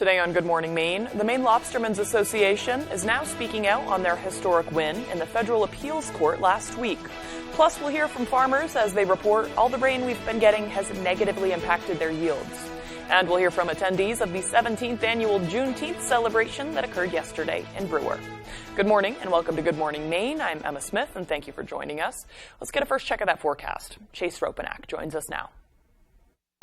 Today on Good Morning Maine, the Maine Lobstermen's Association is now speaking out on their historic win in the federal appeals court last week. Plus, we'll hear from farmers as they report all the rain we've been getting has negatively impacted their yields. And we'll hear from attendees of the 17th annual Juneteenth celebration that occurred yesterday in Brewer. Good morning and welcome to Good Morning Maine. I'm Emma Smith and thank you for joining us. Let's get a first check of that forecast. Chase Ropenack joins us now.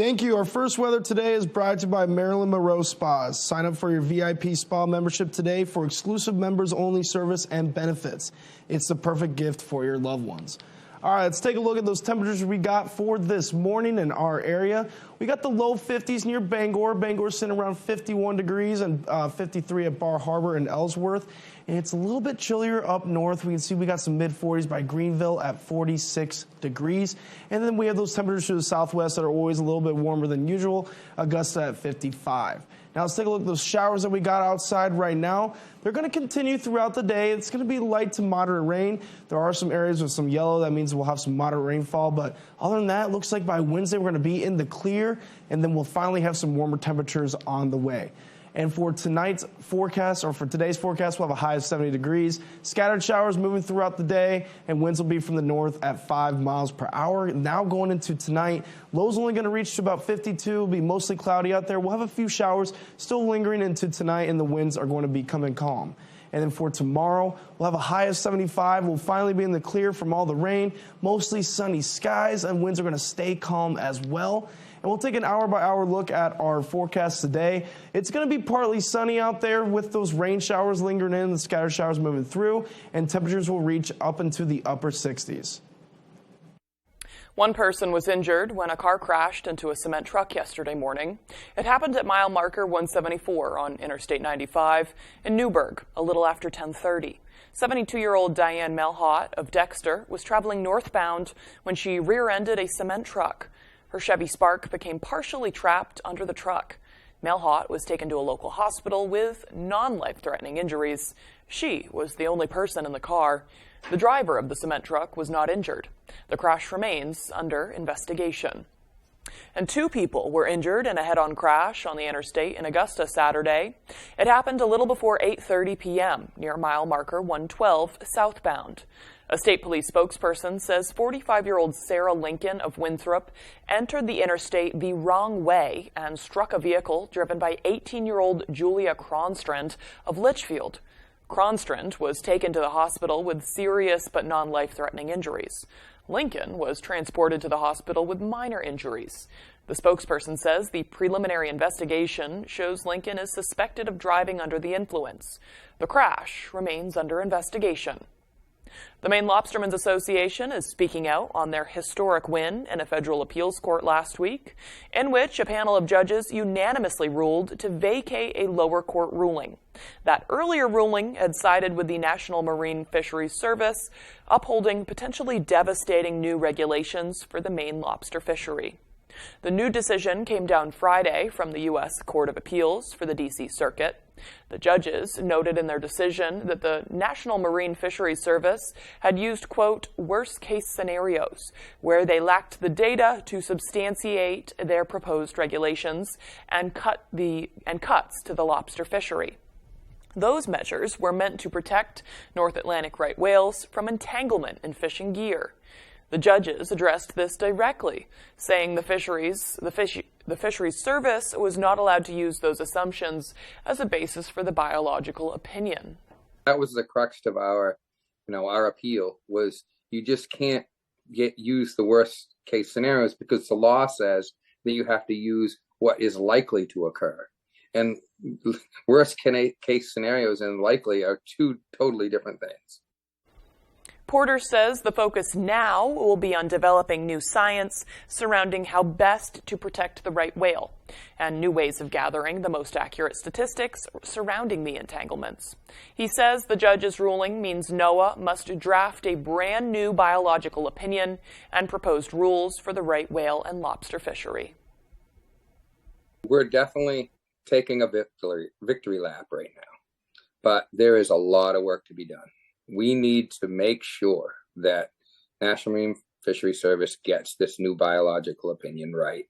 Thank you. Our first weather today is brought to you by Marilyn Monroe Spas. Sign up for your VIP spa membership today for exclusive members only service and benefits. It's the perfect gift for your loved ones. All right, let's take a look at those temperatures we got for this morning in our area. We got the low 50s near Bangor. Bangor's sitting around 51 degrees and 53 at Bar Harbor and Ellsworth. And it's a little bit chillier up north. We can see we got some mid-40s by Greenville at 46 degrees. And then we have those temperatures to the southwest that are always a little bit warmer than usual. Augusta at 55. Now let's take a look at those showers that we got outside right now. They're going to continue throughout the day. It's going to be light to moderate rain. There are some areas with some yellow. That means we'll have some moderate rainfall. But other than that, it looks like by Wednesday we're going to be in the clear, and then we'll finally have some warmer temperatures on the way. And for tonight's forecast, or for today's forecast, we'll have a high of 70 degrees. Scattered showers moving throughout the day, and winds will be from the north at 5 miles per hour. Now going into tonight, lows only going to reach to about 52. It'll be mostly cloudy out there. We'll have a few showers still lingering into tonight, and the winds are going to be coming calm. And then for tomorrow, we'll have a high of 75. We'll finally be in the clear from all the rain, mostly sunny skies, and winds are going to stay calm as well. And we'll take an hour-by-hour look at our forecast today. It's going to be partly sunny out there with those rain showers lingering in, the scattered showers moving through, and temperatures will reach up into the upper 60s. One person was injured when a car crashed into a cement truck yesterday morning. It happened at mile marker 174 on Interstate 95 in Newburgh, a little after 10:30. 72-year-old Diane Melhott of Dexter was traveling northbound when she rear-ended a cement truck. Her Chevy Spark became partially trapped under the truck. Melhott was taken to a local hospital with non-life-threatening injuries. She was the only person in the car. The driver of the cement truck was not injured. The crash remains under investigation. And 2 people were injured in a head-on crash on the interstate in Augusta Saturday. It happened a little before 8:30 p.m. near mile marker 112 southbound. A state police spokesperson says 45-year-old Sarah Lincoln of Winthrop entered the interstate the wrong way and struck a vehicle driven by 18-year-old Julia Cronstrand of Litchfield. Cronstrand was taken to the hospital with serious but non-life-threatening injuries. Lincoln was transported to the hospital with minor injuries. The spokesperson says the preliminary investigation shows Lincoln is suspected of driving under the influence. The crash remains under investigation. The Maine Lobstermen's Association is speaking out on their historic win in a federal appeals court last week, in which a panel of judges unanimously ruled to vacate a lower court ruling. That earlier ruling had sided with the National Marine Fisheries Service, upholding potentially devastating new regulations for the Maine lobster fishery. The new decision came down Friday from the U.S. Court of Appeals for the D.C. Circuit. The judges noted in their decision that the National Marine Fisheries Service had used, quote, worst-case scenarios, where they lacked the data to substantiate their proposed regulations and cuts to the lobster fishery. Those measures were meant to protect North Atlantic right whales from entanglement in fishing gear. The judges addressed this directly, saying the fisheries service was not allowed to use those assumptions as a basis for the biological opinion. That was the crux of our appeal, was you just can't use the worst case scenarios because the law says that you have to use what is likely to occur. And worst case scenarios and likely are 2 totally different things. Porter says the focus now will be on developing new science surrounding how best to protect the right whale and new ways of gathering the most accurate statistics surrounding the entanglements. He says the judge's ruling means NOAA must draft a brand new biological opinion and proposed rules for the right whale and lobster fishery. We're definitely taking a victory lap right now, but there is a lot of work to be done. We need to make sure that National Marine Fisheries Service gets this new biological opinion right.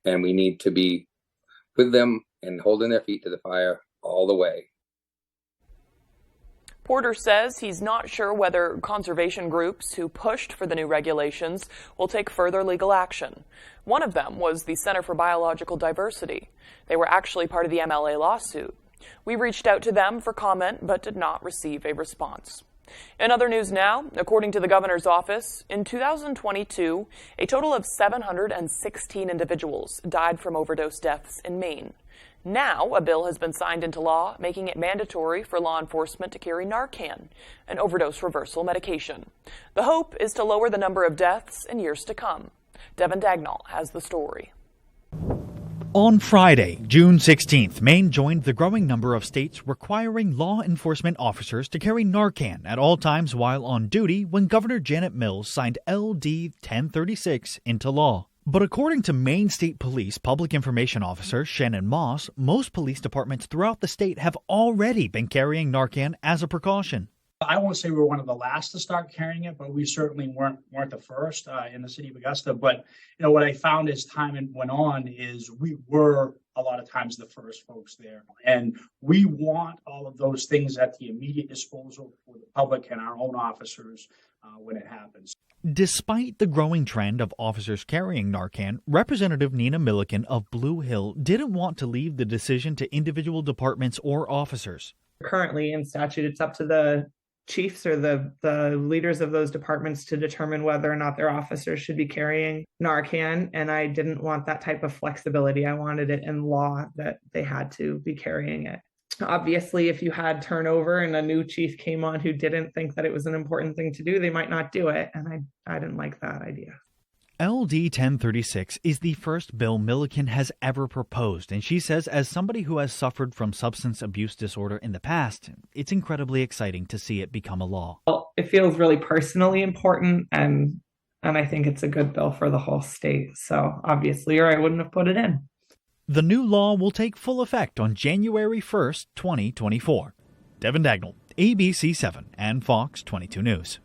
And we need to be with them and holding their feet to the fire all the way. Porter says he's not sure whether conservation groups who pushed for the new regulations will take further legal action. One of them was the Center for Biological Diversity. They were actually part of the MLA lawsuit. We reached out to them for comment but did not receive a response. In other news now, according to the governor's office, in 2022, a total of 716 individuals died from overdose deaths in Maine. Now, a bill has been signed into law making it mandatory for law enforcement to carry Narcan, an overdose reversal medication. The hope is to lower the number of deaths in years to come. Devin Dagnall has the story. On Friday, June 16th, Maine joined the growing number of states requiring law enforcement officers to carry Narcan at all times while on duty when Governor Janet Mills signed LD 1036 into law. But according to Maine State Police Public Information Officer Shannon Moss, most police departments throughout the state have already been carrying Narcan as a precaution. I won't say we were one of the last to start carrying it, but we certainly weren't the first in the city of Augusta. But what I found as time went on is we were a lot of times the first folks there, and we want all of those things at the immediate disposal for the public and our own officers when it happens. Despite the growing trend of officers carrying Narcan, Representative Nina Milliken of Blue Hill didn't want to leave the decision to individual departments or officers. Currently in statute, it's up to the chiefs or the leaders of those departments to determine whether or not their officers should be carrying Narcan, and I didn't want that type of flexibility. I wanted it in law that they had to be carrying it. Obviously, if you had turnover and a new chief came on who didn't think that it was an important thing to do, they might not do it, and I didn't like that idea. LD 1036 is the first bill Milliken has ever proposed, and she says as somebody who has suffered from substance abuse disorder in the past, it's incredibly exciting to see it become a law. Well, it feels really personally important, and I think it's a good bill for the whole state, so obviously, or I wouldn't have put it in. The new law will take full effect on January 1st, 2024. Devin Dagnall, ABC 7 and Fox 22 News.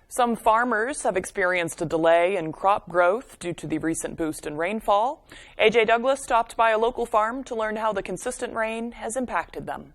Some farmers have experienced a delay in crop growth due to the recent boost in rainfall. AJ Douglas stopped by a local farm to learn how the consistent rain has impacted them.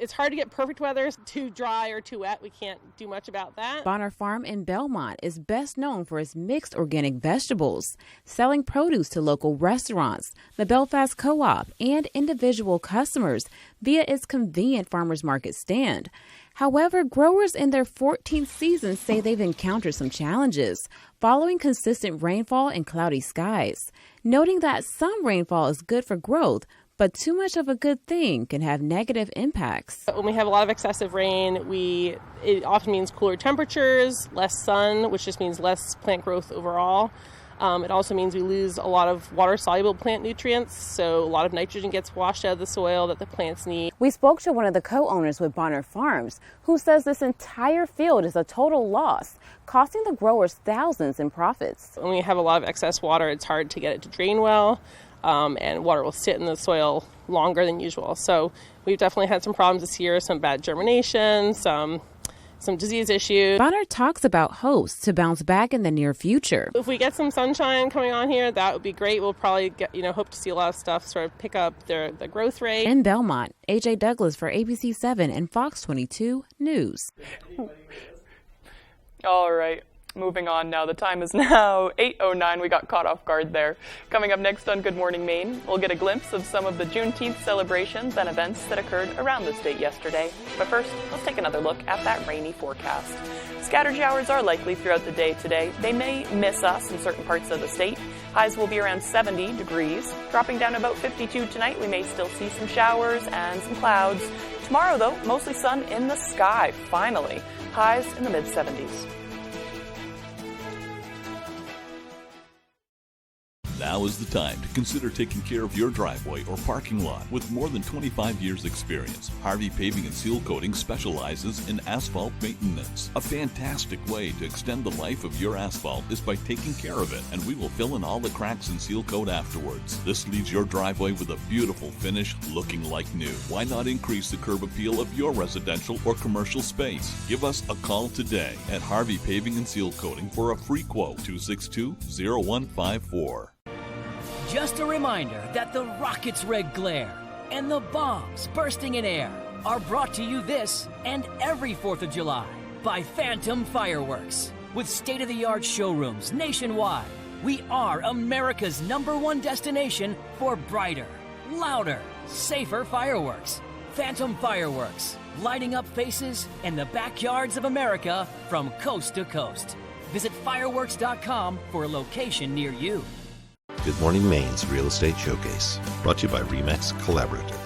It's hard to get perfect weather, too dry or too wet. We can't do much about that. Bonner Farm in Belmont is best known for its mixed organic vegetables, selling produce to local restaurants, the Belfast Co-op, and individual customers via its convenient farmers market stand. However, growers in their 14th season say they've encountered some challenges following consistent rainfall and cloudy skies, noting that some rainfall is good for growth, but too much of a good thing can have negative impacts. When we have a lot of excessive rain, it often means cooler temperatures, less sun, which just means less plant growth overall. It also means we lose a lot of water-soluble plant nutrients, so a lot of nitrogen gets washed out of the soil that the plants need. We spoke to one of the co-owners with Bonner Farms, who says this entire field is a total loss, costing the growers thousands in profits. When we have a lot of excess water, it's hard to get it to drain well. And water will sit in the soil longer than usual. So we've definitely had some problems this year, some bad germination, some disease issues. Bonner talks about hopes to bounce back in the near future. If we get some sunshine coming on here, that would be great. We'll probably hope to see a lot of stuff sort of pick up the growth rate. In Belmont, AJ Douglas for ABC 7 and Fox 22 News. All right. Moving on now, the time is now 8:09. We got caught off guard there. Coming up next on Good Morning Maine, we'll get a glimpse of some of the Juneteenth celebrations and events that occurred around the state yesterday. But first, let's take another look at that rainy forecast. Scattered showers are likely throughout the day today. They may miss us in certain parts of the state. Highs will be around 70 degrees. Dropping down about 52 tonight, we may still see some showers and some clouds. Tomorrow, though, mostly sun in the sky, finally. Highs in the mid-70s. Now is the time to consider taking care of your driveway or parking lot. With more than 25 years experience, Harvey Paving and Seal Coating specializes in asphalt maintenance. A fantastic way to extend the life of your asphalt is by taking care of it, and we will fill in all the cracks and seal coat afterwards. This leaves your driveway with a beautiful finish looking like new. Why not increase the curb appeal of your residential or commercial space? Give us a call today at Harvey Paving and Seal Coating for a free quote, 262-0154. Just a reminder that the rocket's red glare and the bombs bursting in air are brought to you this and every 4th of July by Phantom Fireworks. With state-of-the-art showrooms nationwide, we are America's #1 destination for brighter, louder, safer fireworks. Phantom Fireworks, lighting up faces in the backyards of America from coast to coast. Visit fireworks.com for a location near you. Good Morning Maine's Real Estate Showcase, brought to you by RE/MAX Collaborative.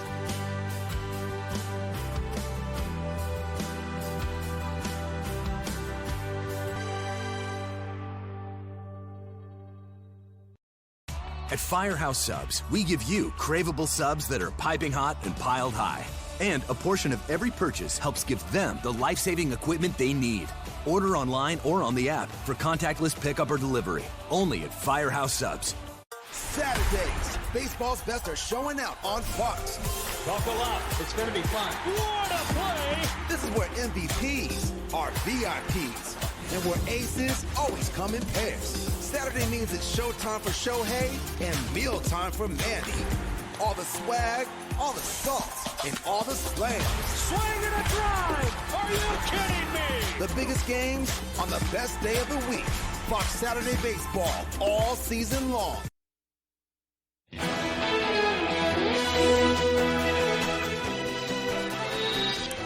At Firehouse Subs, we give you craveable subs that are piping hot and piled high. And a portion of every purchase helps give them the life-saving equipment they need. Order online or on the app for contactless pickup or delivery. Only at Firehouse Subs. Saturdays, baseball's best are showing out on Fox. Buckle up, it's going to be fun. What a play! This is where MVPs are VIPs, and where aces always come in pairs. Saturday means it's showtime for Shohei and mealtime for Manny. All the swag, all the salts, and all the slams. Swing and a drive! Are you kidding me? The biggest games on the best day of the week. Fox Saturday Baseball all season long.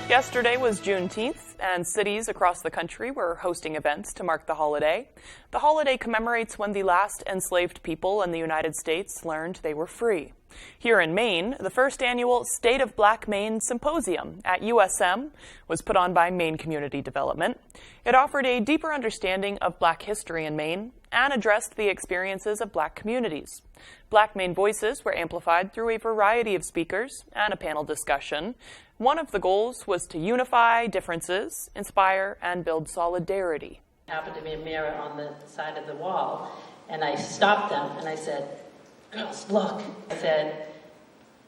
Yesterday was Juneteenth, and cities across the country were hosting events to mark the holiday. The holiday commemorates when the last enslaved people in the United States learned they were free. Here in Maine, the first annual State of Black Maine Symposium at USM was put on by Maine Community Development. It offered a deeper understanding of Black history in Maine and addressed the experiences of Black communities. Black Maine voices were amplified through a variety of speakers and a panel discussion. One of the goals was to unify differences, inspire, and build solidarity. There happened to be a mirror on the side of the wall, and I stopped them and I said, "Girls, look." I said,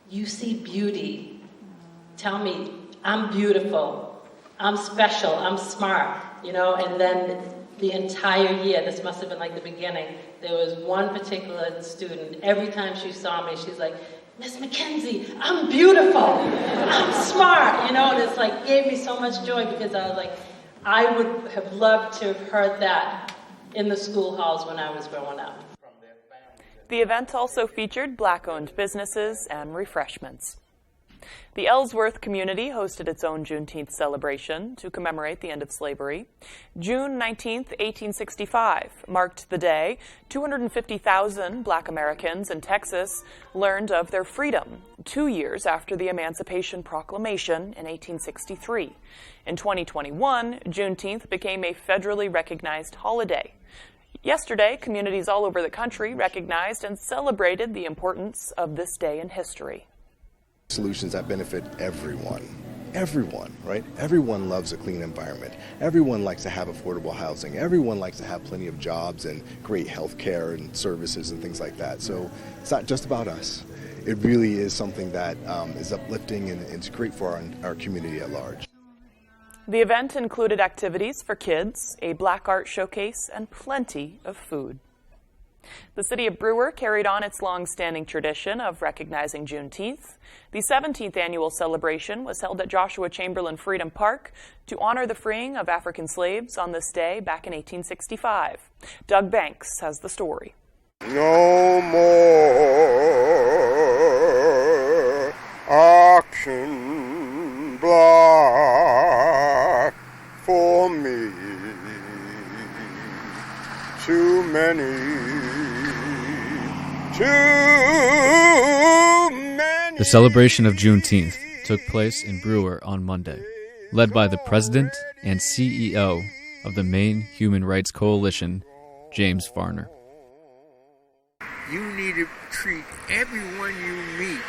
"You see beauty. Tell me, I'm beautiful, I'm special, I'm smart," and then the entire year, this must have been like the beginning, there was one particular student, every time she saw me, she's like, "Miss McKenzie, I'm beautiful, I'm smart," and it's like, gave me so much joy because I was like, I would have loved to have heard that in the school halls when I was growing up. The event also featured Black-owned businesses and refreshments. The Ellsworth community hosted its own Juneteenth celebration to commemorate the end of slavery. June 19, 1865, marked the day 250,000 Black Americans in Texas learned of their freedom, 2 years after the Emancipation Proclamation in 1863. In 2021, Juneteenth became a federally recognized holiday. Yesterday, communities all over the country recognized and celebrated the importance of this day in history. Solutions that benefit everyone, right? Everyone loves a clean environment. Everyone likes to have affordable housing. Everyone likes to have plenty of jobs and great health care and services and things like that. So it's not just about us. It really is something that is uplifting and it's great for our community at large. The event included activities for kids, a Black art showcase, and plenty of food. The city of Brewer carried on its long-standing tradition of recognizing Juneteenth. The 17th annual celebration was held at Joshua Chamberlain Freedom Park to honor the freeing of African slaves on this day back in 1865. Doug Banks has the story. No more auction block for me. Too many. The celebration of Juneteenth took place in Brewer on Monday, led by the president and CEO of the Maine Human Rights Coalition, James Varner. You need to treat everyone you meet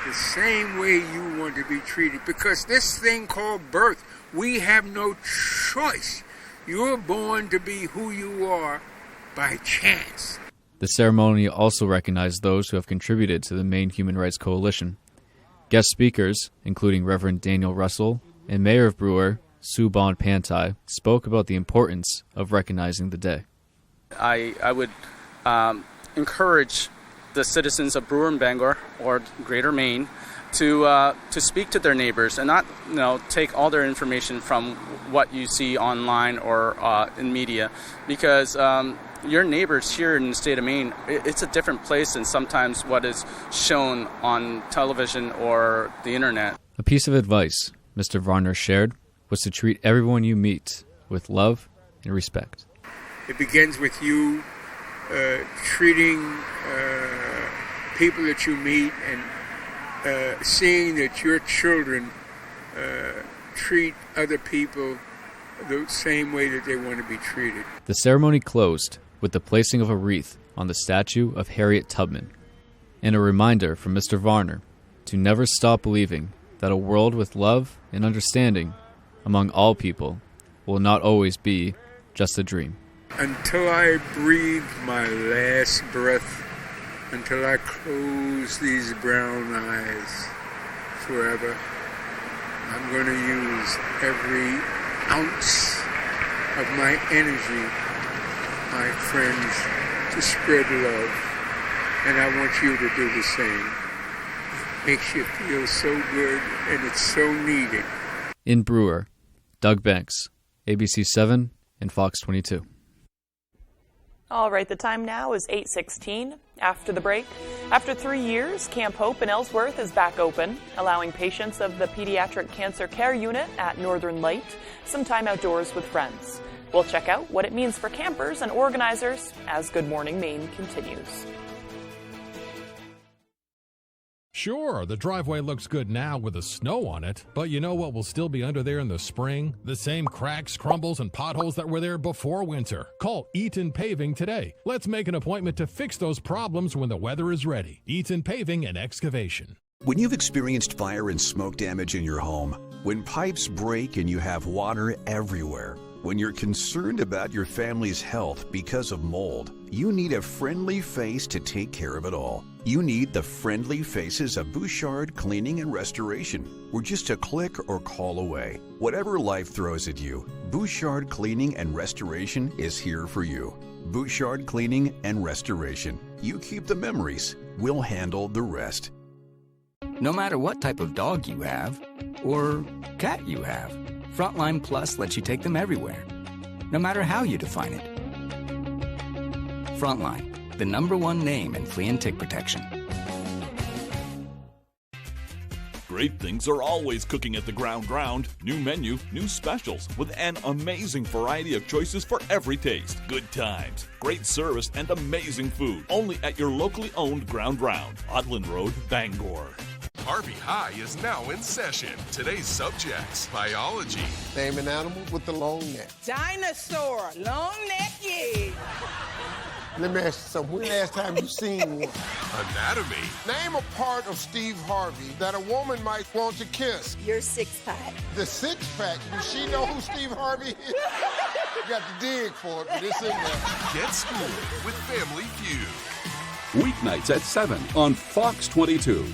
the same way you want to be treated, because this thing called birth, we have no choice. You're born to be who you are by chance. The ceremony also recognized those who have contributed to the Maine Human Rights Coalition. Guest speakers, including Reverend Daniel Russell and Mayor of Brewer, Sue Bond Pantai, spoke about the importance of recognizing the day. I would encourage the citizens of Brewer and Bangor or Greater Maine to speak to their neighbors and not take all their information from what you see online or in media, because your neighbors here in the state of Maine, it's a different place than sometimes what is shown on television or the internet. A piece of advice Mr. Varner shared was to treat everyone you meet with love and respect. It begins with you treating people that you meet and seeing that your children treat other people the same way that they want to be treated. The ceremony closed with the placing of a wreath on the statue of Harriet Tubman, and a reminder from Mr. Varner to never stop believing that a world with love and understanding among all people will not always be just a dream. Until I breathe my last breath, until I close these brown eyes forever, I'm going to use every ounce of my energy, my friends, to spread love. And I want you to do the same. It makes you feel so good, and it's so needed. In Brewer, Doug Banks, ABC 7 and Fox 22. All right, the time now is 8:16. After the break, after 3 years, Camp Hope in Ellsworth is back open, allowing patients of the Pediatric Cancer Care Unit at Northern Light some time outdoors with friends. We'll check out what it means for campers and organizers as Good Morning Maine continues. Sure, the driveway looks good now with the snow on it, but you know what will still be under there in the spring? The same cracks, crumbles, and potholes that were there before winter. Call Eaton Paving today. Let's make an appointment to fix those problems when the weather is ready. Eaton Paving and Excavation. When you've experienced fire and smoke damage in your home, when pipes break and you have water everywhere, when you're concerned about your family's health because of mold, you need a friendly face to take care of it all. You need the friendly faces of Bouchard Cleaning and Restoration. We're just a click or call away. Whatever life throws at you, Bouchard Cleaning and Restoration is here for you. Bouchard Cleaning and Restoration. You keep the memories. We'll handle the rest. No matter what type of dog you have or cat you have, Frontline Plus lets you take them everywhere, no matter how you define it. Frontline, the #1 name in flea and tick protection. Great things are always cooking at the Ground. New menu, new specials, with an amazing variety of choices for every taste. Good times, great service, and amazing food. Only at your locally owned Ground, Odland Road, Bangor. Harvey High is now in session. Today's subjects: biology. Name an animal with the long neck. Dinosaur, long neck, yeah. Let me ask you something. When the last time you seen one? Anatomy. Name a part of Steve Harvey that a woman might want to kiss. Your six-pack. The six-pack? Does she know who Steve Harvey is? You got to dig for it, but it's in there. Get schooled with Family Feud. Weeknights at 7 on Fox 22.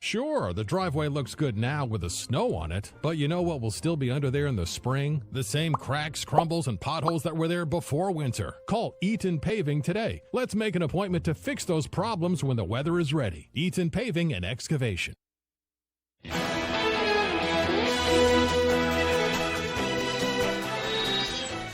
Sure, the driveway looks good now with the snow on it, but you know what will still be under there in the spring? The same cracks, crumbles, and potholes that were there before winter. Call Eaton Paving today. Let's make an appointment to fix those problems when the weather is ready. Eaton Paving and Excavation.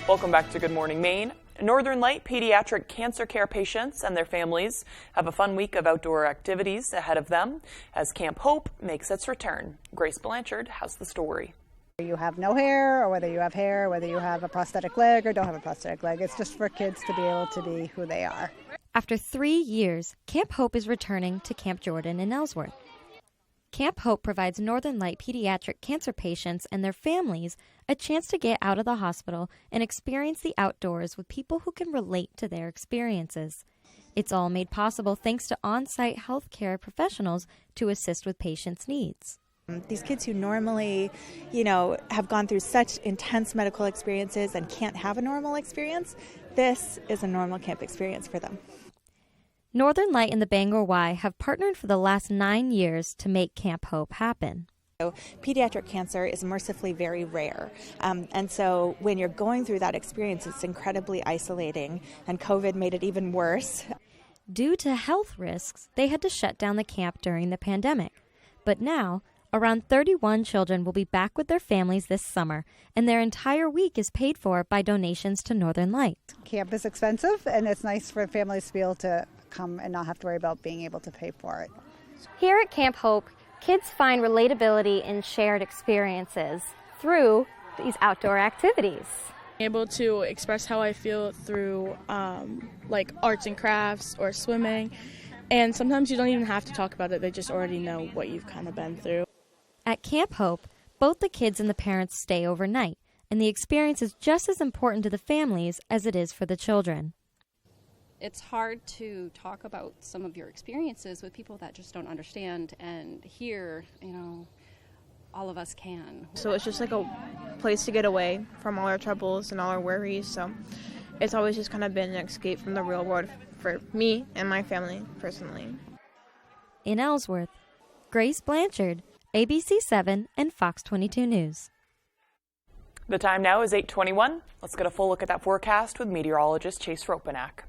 Welcome back to Good Morning Maine. Northern Light pediatric cancer care patients and their families have a fun week of outdoor activities ahead of them as Camp Hope makes its return. Grace Blanchard has the story. You have no hair, or whether you have hair, whether you have a prosthetic leg or don't have a prosthetic leg. It's just for kids to be able to be who they are. After 3 years, Camp Hope is returning to Camp Jordan in Ellsworth. Camp Hope provides Northern Light pediatric cancer patients and their families a chance to get out of the hospital and experience the outdoors with people who can relate to their experiences. It's all made possible thanks to on-site healthcare professionals to assist with patients' needs. These kids who normally, have gone through such intense medical experiences and can't have a normal experience, this is a normal camp experience for them. Northern Light and the Bangor Y have partnered for the last 9 years to make Camp Hope happen. So pediatric cancer is mercifully very rare. And so when you're going through that experience, it's incredibly isolating, and COVID made it even worse. Due to health risks, they had to shut down the camp during the pandemic. But now, around 31 children will be back with their families this summer, and their entire week is paid for by donations to Northern Light. Camp is expensive, and it's nice for families to be able to come and not have to worry about being able to pay for it. Here at Camp Hope, kids find relatability in shared experiences through these outdoor activities. Able to express how I feel through like arts and crafts or swimming, and sometimes you don't even have to talk about it, they just already know what you've kind of been through. At Camp Hope, both the kids and the parents stay overnight, and the experience is just as important to the families as it is for the children. It's hard to talk about some of your experiences with people that just don't understand, and here, all of us can. So it's just like a place to get away from all our troubles and all our worries, so it's always just kind of been an escape from the real world for me and my family personally. In Ellsworth, Grace Blanchard, ABC 7 and Fox 22 News. The time now is 8:21. Let's get a full look at that forecast with meteorologist Chase Ropenack.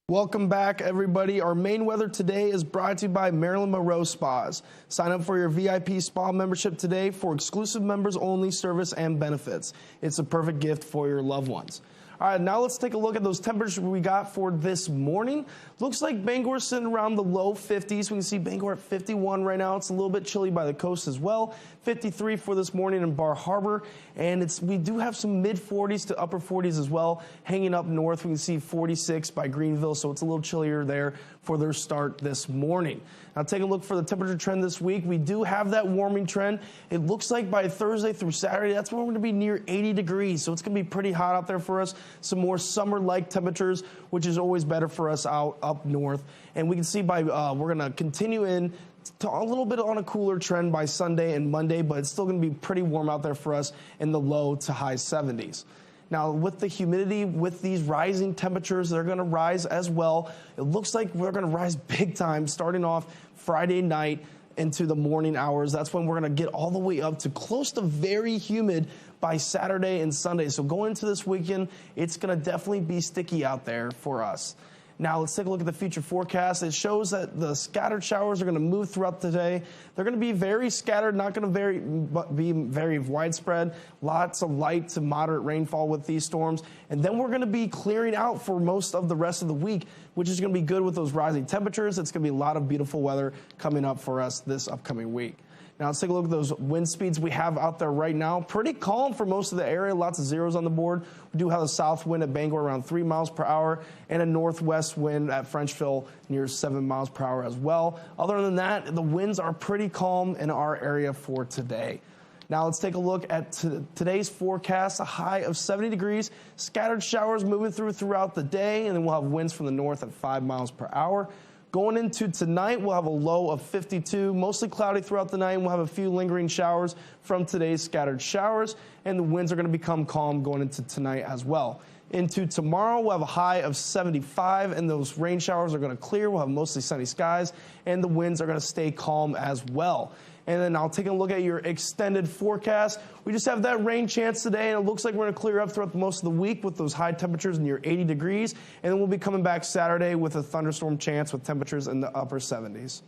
Welcome back, everybody. Our main weather today is brought to you by Marilyn Monroe Spas. Sign up for your VIP spa membership today for exclusive members only service and benefits. It's a perfect gift for your loved ones. All right, now let's take a look at those temperatures we got for this morning. Looks like Bangor's sitting around the low 50s. We can see Bangor at 51 right now. It's a little bit chilly by the coast as well. 53 for this morning in Bar Harbor. And we do have some mid 40s to upper 40s as well. Hanging up north, we can see 46 by Greenville, so it's a little chillier there for their start this morning. Now take a look for the temperature trend this week. We do have that warming trend. It looks like by Thursday through Saturday, that's when we're going to be near 80 degrees. So it's going to be pretty hot out there for us. Some more summer-like temperatures, which is always better for us out up north. And we can see we're going to continue in to a little bit on a cooler trend by Sunday and Monday, but it's still going to be pretty warm out there for us in the low to high 70s. Now, with the humidity, with these rising temperatures, they're going to rise as well. It looks like we're going to rise big time starting off Friday night into the morning hours. That's when we're going to get all the way up to close to very humid by Saturday and Sunday. So going into this weekend, it's going to definitely be sticky out there for us. Now let's take a look at the future forecast. It shows that the scattered showers are going to move throughout the day. They're going to be very scattered, not going to be very widespread. Lots of light to moderate rainfall with these storms. And then we're going to be clearing out for most of the rest of the week, which is going to be good with those rising temperatures. It's going to be a lot of beautiful weather coming up for us this upcoming week. Now let's take a look at those wind speeds we have out there right now. Pretty calm for most of the area, lots of zeros on the board. We do have a south wind at Bangor around 3 miles per hour and a northwest wind at Frenchville near 7 miles per hour as well. Other than that, the winds are pretty calm in our area for today. Now let's take a look at today's forecast, a high of 70 degrees, scattered showers moving throughout the day, and then we'll have winds from the north at 5 miles per hour. Going into tonight, we'll have a low of 52, mostly cloudy throughout the night. We'll have a few lingering showers from today's scattered showers, and the winds are going to become calm going into tonight as well. Into tomorrow, we'll have a high of 75, and those rain showers are going to clear. We'll have mostly sunny skies, and the winds are going to stay calm as well. And then I'll take a look at your extended forecast. We just have that rain chance today, and it looks like we're going to clear up throughout most of the week with those high temperatures near 80 degrees. And then we'll be coming back Saturday with a thunderstorm chance with temperatures in the upper 70s.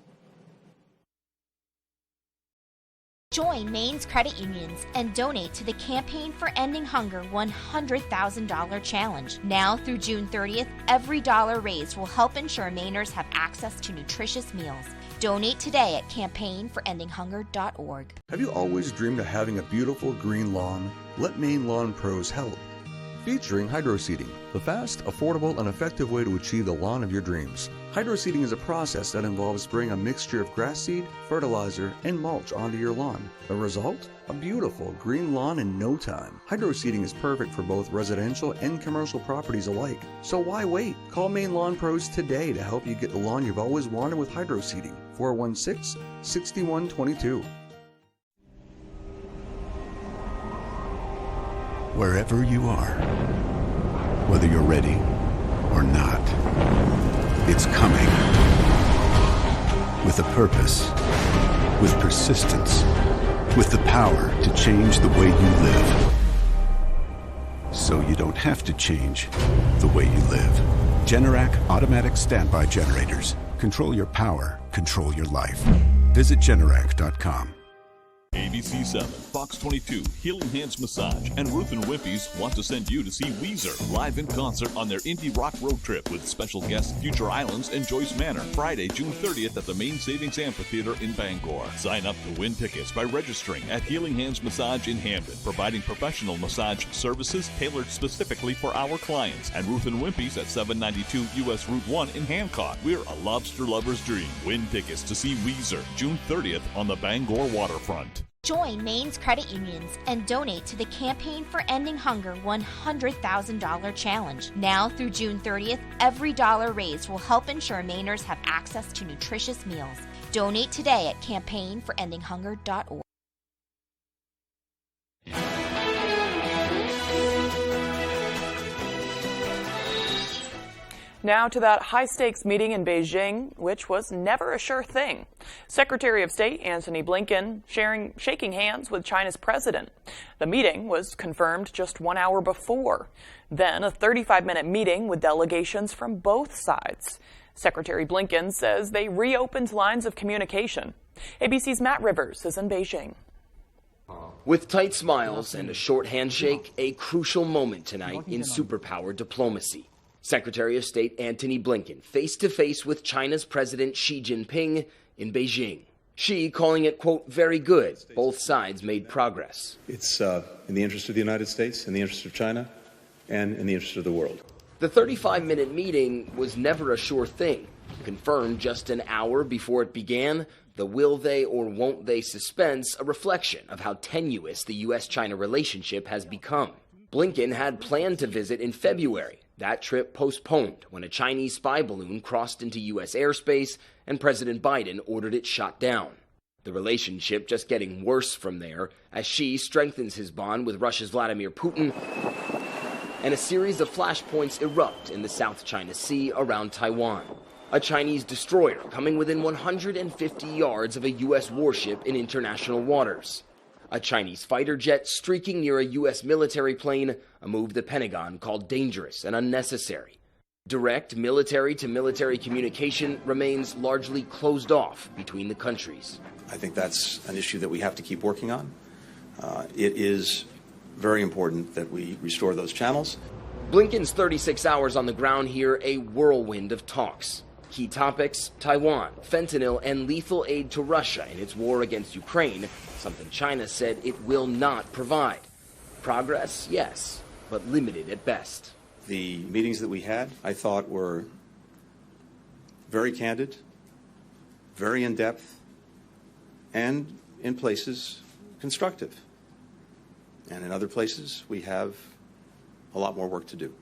Join Maine's credit unions and donate to the Campaign for Ending Hunger $100,000 challenge. Now through June 30th, every dollar raised will help ensure Mainers have access to nutritious meals. Donate today at campaignforendinghunger.org. Have you always dreamed of having a beautiful green lawn? Let Maine Lawn Pros help. Featuring hydroseeding, the fast, affordable, and effective way to achieve the lawn of your dreams. Hydroseeding is a process that involves spraying a mixture of grass seed, fertilizer, and mulch onto your lawn. The result? A beautiful green lawn in no time. Hydroseeding is perfect for both residential and commercial properties alike. So why wait? Call Maine Lawn Pros today to help you get the lawn you've always wanted with hydroseeding. 416-6122. Wherever you are, whether you're ready or not, it's coming. With a purpose, with persistence, with the power to change the way you live. So you don't have to change the way you live. Generac automatic standby generators. Control your power, control your life. Visit Generac.com. ABC 7, Fox 22, Healing Hands Massage, and Ruth and Wimpy's want to send you to see Weezer live in concert on their indie rock road trip with special guests Future Islands and Joyce Manor, Friday, June 30th at the Main Savings Amphitheater in Bangor. Sign up to win tickets by registering at Healing Hands Massage in Hamden, providing professional massage services tailored specifically for our clients, and Ruth and Wimpy's at 792 US Route 1 in Hancock. We're a lobster lover's dream. Win tickets to see Weezer June 30th on the Bangor waterfront. Join Maine's credit unions and donate to the Campaign for Ending Hunger $100,000 challenge. Now through June 30th, every dollar raised will help ensure Mainers have access to nutritious meals. Donate today at campaignforendinghunger.org. Now to that high-stakes meeting in Beijing, which was never a sure thing. Secretary of State Antony Blinken shaking hands with China's president. The meeting was confirmed just 1 hour before. Then a 35-minute meeting with delegations from both sides. Secretary Blinken says they reopened lines of communication. ABC's Matt Rivers is in Beijing. With tight smiles and a short handshake, a crucial moment tonight in superpower diplomacy. Secretary of State Antony Blinken face-to-face with China's President Xi Jinping in Beijing. Xi calling it, quote, very good. Both sides made progress. It's in the interest of the United States, in the interest of China, and in the interest of the world. The 35-minute meeting was never a sure thing. Confirmed just an hour before it began, the will they or won't they suspense a reflection of how tenuous the U.S.-China relationship has become. Blinken had planned to visit in February. That trip postponed when a Chinese spy balloon crossed into U.S. airspace and President Biden ordered it shot down. The relationship just getting worse from there as Xi strengthens his bond with Russia's Vladimir Putin, and a series of flashpoints erupt in the South China Sea around Taiwan. A Chinese destroyer coming within 150 yards of a U.S. warship in international waters. A Chinese fighter jet streaking near a U.S. military plane, a move the Pentagon called dangerous and unnecessary. Direct military-to-military communication remains largely closed off between the countries. I think that's an issue that we have to keep working on. It is very important that we restore those channels. Blinken's 36 hours on the ground here, a whirlwind of talks. Key topics, Taiwan, fentanyl, and lethal aid to Russia in its war against Ukraine, something China said it will not provide. Progress, yes, but limited at best. The meetings that we had, I thought, were very candid, very in-depth, and in places constructive. And in other places, we have a lot more work to do.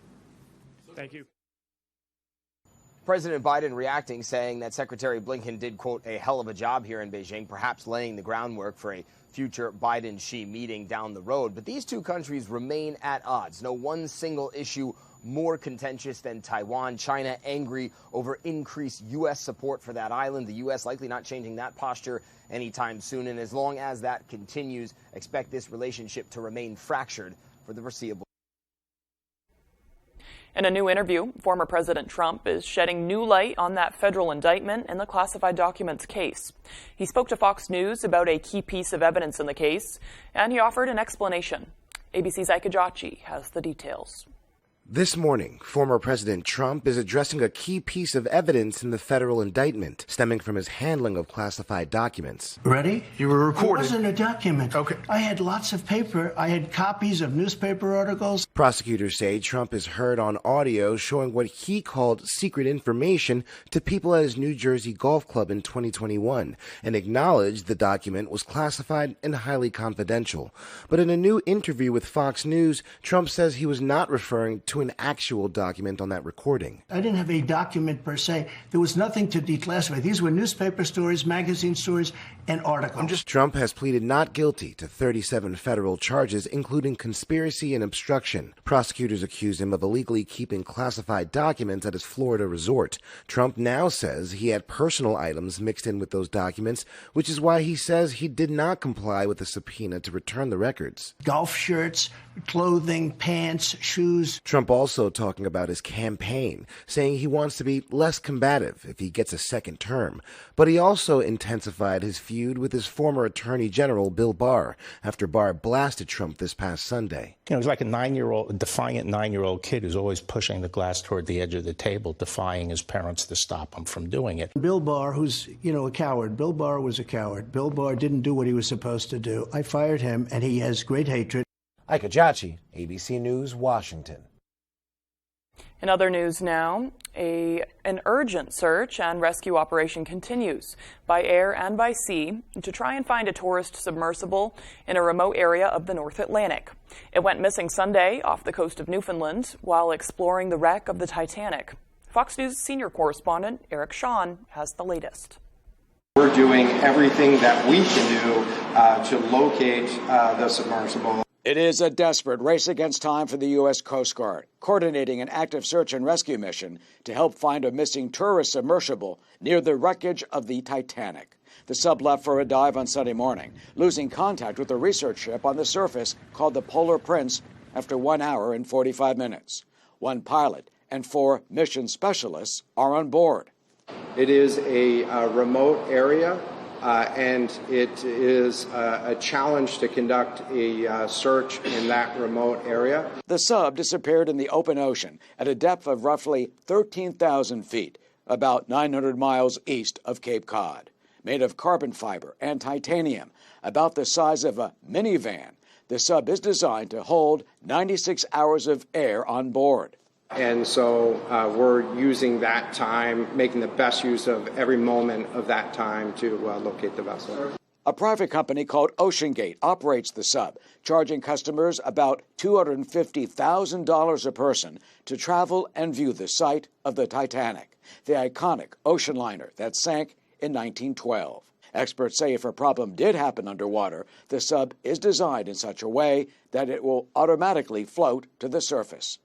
Thank you. President Biden reacting, saying that Secretary Blinken did, quote, a hell of a job here in Beijing, perhaps laying the groundwork for a future Biden-Xi meeting down the road. But these two countries remain at odds. No one single issue more contentious than Taiwan. China angry over increased U.S. support for that island. The U.S. likely not changing that posture anytime soon. And as long as that continues, expect this relationship to remain fractured for the foreseeable. In a new interview, former President Trump is shedding new light on that federal indictment in the classified documents case. He spoke to Fox News about a key piece of evidence in the case, and he offered an explanation. ABC's Ike Ajachi has the details. This morning, former President Trump is addressing a key piece of evidence in the federal indictment stemming from his handling of classified documents. Ready? You were recorded. It wasn't a document. Okay. I had lots of paper. I had copies of newspaper articles. Prosecutors say Trump is heard on audio showing what he called secret information to people at his New Jersey golf club in 2021 and acknowledged the document was classified and highly confidential. But in a new interview with Fox News, Trump says he was not referring to an actual document on that recording. I didn't have a document per se. There was nothing to declassify. These were newspaper stories, magazine stories, and articles. Trump has pleaded not guilty to 37 federal charges, including conspiracy and obstruction. Prosecutors accuse him of illegally keeping classified documents at his Florida resort. Trump now says he had personal items mixed in with those documents, which is why he says he did not comply with the subpoena to return the records. Golf shirts, clothing, pants, shoes. Trump Trump also talking about his campaign, saying he wants to be less combative if he gets a second term. But he also intensified his feud with his former Attorney General, Bill Barr, after Barr blasted Trump this past Sunday. You know, he's like a defiant 9-year-old kid who's always pushing the glass toward the edge of the table, defying his parents to stop him from doing it. Bill Barr, who's, a coward. Bill Barr was a coward. Bill Barr didn't do what he was supposed to do. I fired him, and he has great hatred. Ike Ajachi, ABC News, Washington. In other news now, an urgent search and rescue operation continues by air and by sea to try and find a tourist submersible in a remote area of the North Atlantic. It went missing Sunday off the coast of Newfoundland while exploring the wreck of the Titanic. Fox News senior correspondent Eric Shawn has the latest. We're doing everything that we can do to locate the submersible. It is a desperate race against time for the U.S. Coast Guard, coordinating an active search and rescue mission to help find a missing tourist submersible near the wreckage of the Titanic. The sub left for a dive on Sunday morning, losing contact with a research ship on the surface called the Polar Prince after 1 hour and 45 minutes. One pilot and 4 mission specialists are on board. It is a remote area. And it is a challenge to conduct a search in that remote area. The sub disappeared in the open ocean at a depth of roughly 13,000 feet, about 900 miles east of Cape Cod. Made of carbon fiber and titanium, about the size of a minivan, the sub is designed to hold 96 hours of air on board. And so we're using that time, making the best use of every moment of that time to locate the vessel. A private company called OceanGate operates the sub, charging customers about $250,000 a person to travel and view the site of the Titanic, the iconic ocean liner that sank in 1912. Experts say if a problem did happen underwater, the sub is designed in such a way that it will automatically float to the surface.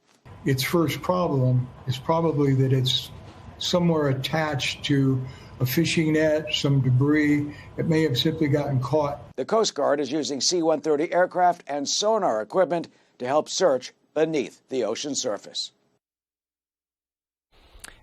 Its first problem is probably that it's somewhere attached to a fishing net, some debris. It may have simply gotten caught. The Coast Guard is using C-130 aircraft and sonar equipment to help search beneath the ocean surface.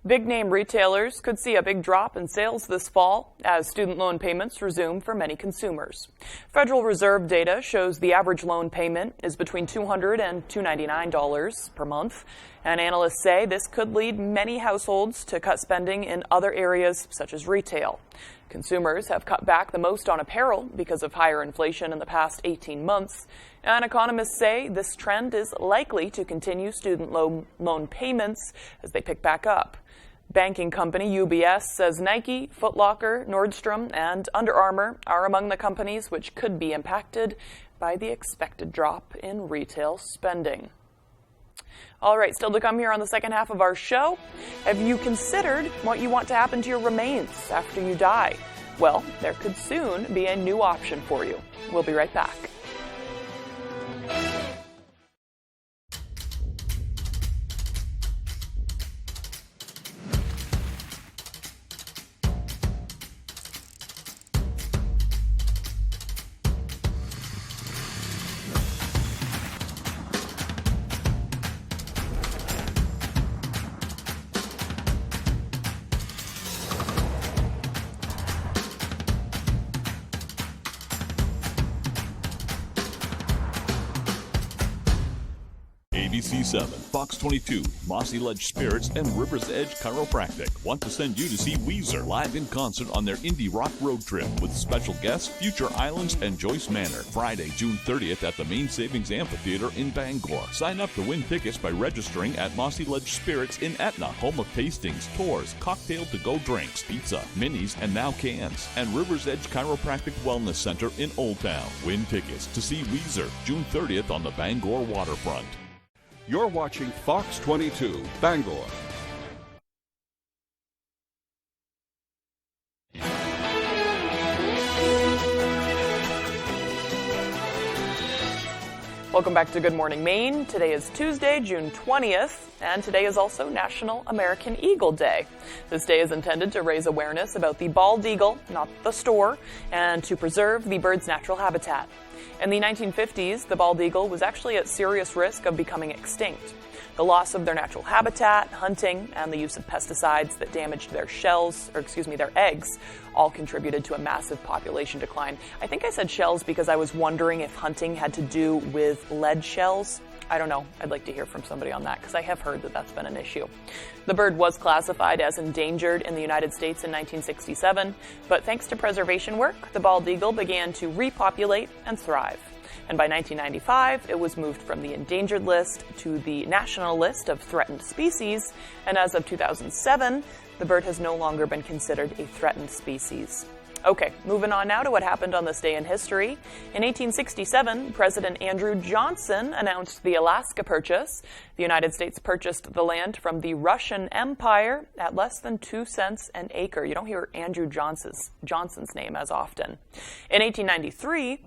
Big-name retailers could see a big drop in sales this fall as student loan payments resume for many consumers. Federal Reserve data shows the average loan payment is between $200 and $299 per month, and analysts say this could lead many households to cut spending in other areas such as retail. Consumers have cut back the most on apparel because of higher inflation in the past 18 months, and economists say this trend is likely to continue student loan payments as they pick back up. Banking company UBS says Nike, Foot Locker, Nordstrom, and Under Armour are among the companies which could be impacted by the expected drop in retail spending. All right, still to come here on the second half of our show. Have you considered what you want to happen to your remains after you die? Well, there could soon be a new option for you. We'll be right back. ABC7, Fox 22, Mossy Ledge Spirits, and River's Edge Chiropractic want to send you to see Weezer live in concert on their indie rock road trip with special guests Future Islands and Joyce Manor, Friday, June 30th at the Main Savings Amphitheater in Bangor. Sign up to win tickets by registering at Mossy Ledge Spirits in Etna, home of tastings, tours, cocktail to-go drinks, pizza, minis, and now cans, and River's Edge Chiropractic Wellness Center in Old Town. Win tickets to see Weezer June 30th on the Bangor waterfront. You're watching Fox 22, Bangor. Welcome back to Good Morning Maine. Today is Tuesday, June 20th, and today is also National American Eagle Day. This day is intended to raise awareness about the bald eagle, not the store, and to preserve the bird's natural habitat. In the 1950s, the bald eagle was actually at serious risk of becoming extinct. The loss of their natural habitat, hunting, and the use of pesticides that damaged their their eggs, all contributed to a massive population decline. I think I said shells because I was wondering if hunting had to do with lead shells. I don't know. I'd like to hear from somebody on that because I have heard that that's been an issue. The bird was classified as endangered in the United States in 1967, but thanks to preservation work, the bald eagle began to repopulate and thrive. And by 1995, it was moved from the endangered list to the national list of threatened species, and as of 2007, the bird has no longer been considered a threatened species. Okay, moving on now to what happened on this day in history. In 1867, President Andrew Johnson announced the Alaska Purchase. The United States purchased the land from the Russian Empire at less than 2 cents an acre. You don't hear Andrew Johnson's name as often. In 1893,